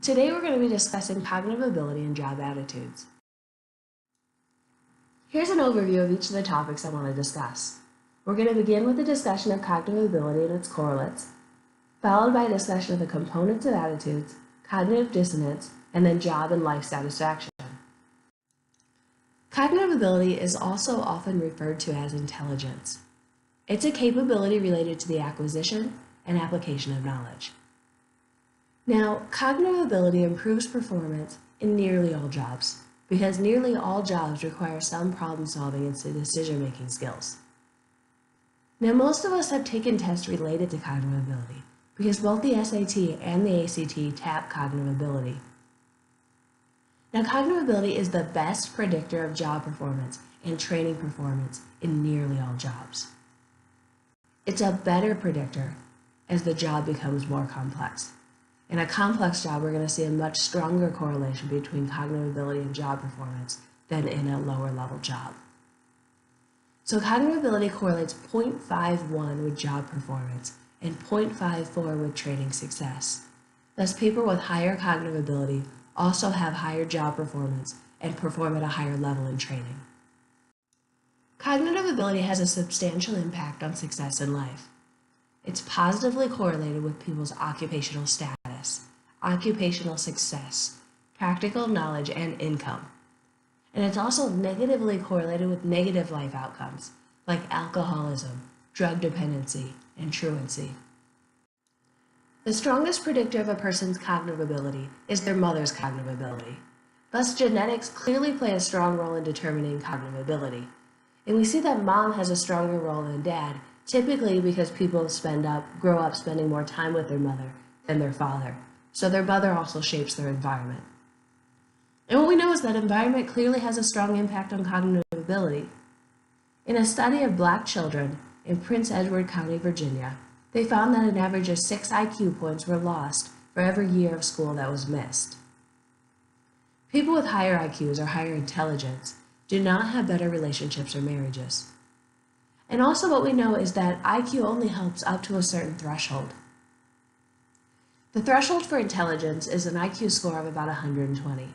Today we're going to be discussing cognitive ability and job attitudes. Here's an overview of each of the topics I want to discuss. We're going to begin with a discussion of cognitive ability and its correlates, followed by a discussion of the components of attitudes, cognitive dissonance, and then job and life satisfaction. Cognitive ability is also often referred to as intelligence. It's a capability related to the acquisition and application of knowledge. Now, cognitive ability improves performance in nearly all jobs, because nearly all jobs require some problem-solving and decision-making skills. Now, most of us have taken tests related to cognitive ability, because both the SAT and the ACT tap cognitive ability. Now, cognitive ability is the best predictor of job performance and training performance in nearly all jobs. It's a better predictor as the job becomes more complex. In a complex job, we're going to see a much stronger correlation between cognitive ability and job performance than in a lower level job. So cognitive ability correlates 0.51 with job performance and 0.54 with training success. Thus, people with higher cognitive ability also have higher job performance and perform at a higher level in training. Cognitive ability has a substantial impact on success in life. It's positively correlated with people's occupational status, occupational success, practical knowledge, and income. And it's also negatively correlated with negative life outcomes, like alcoholism, drug dependency, and truancy. The strongest predictor of a person's cognitive ability is their mother's cognitive ability. Thus, genetics clearly play a strong role in determining cognitive ability. And we see that mom has a stronger role than dad, typically because people grow up spending more time with their mother than their father. So their mother also shapes their environment. And what we know is that environment clearly has a strong impact on cognitive ability. In a study of Black children in Prince Edward County, Virginia, they found that an average of 6 IQ points were lost for every year of school that was missed. People with higher IQs or higher intelligence do not have better relationships or marriages. And also what we know is that IQ only helps up to a certain threshold. The threshold for intelligence is an IQ score of about 120.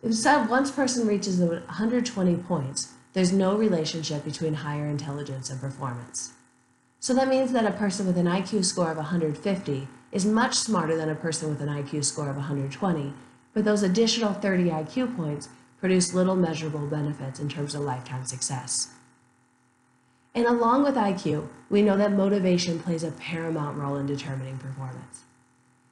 Once a person reaches 120 points, there's no relationship between higher intelligence and performance. So that means that a person with an IQ score of 150 is much smarter than a person with an IQ score of 120, but those additional 30 IQ points produce little measurable benefits in terms of lifetime success. And along with IQ, we know that motivation plays a paramount role in determining performance.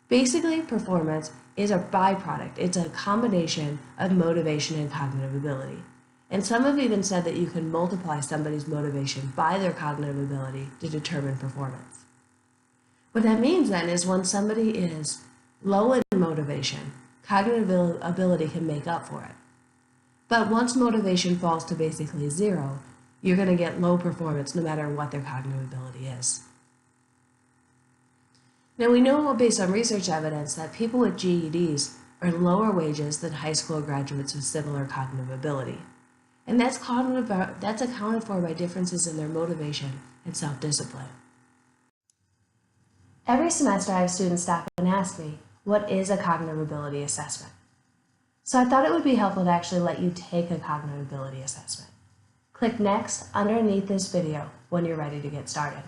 Basically, performance is a byproduct. It's a combination of motivation and cognitive ability. And some have even said that you can multiply somebody's motivation by their cognitive ability to determine performance. What that means then is when somebody is low in motivation, cognitive ability can make up for it. But once motivation falls to basically zero, you're going to get low performance no matter what their cognitive ability is. Now we know based on research evidence that people with GEDs earn lower wages than high school graduates with similar cognitive ability. And that's accounted for by differences in their motivation and self-discipline. Every semester I have students stop and ask me, what is a cognitive ability assessment? So I thought it would be helpful to actually let you take a cognitive ability assessment. Click Next underneath this video when you're ready to get started.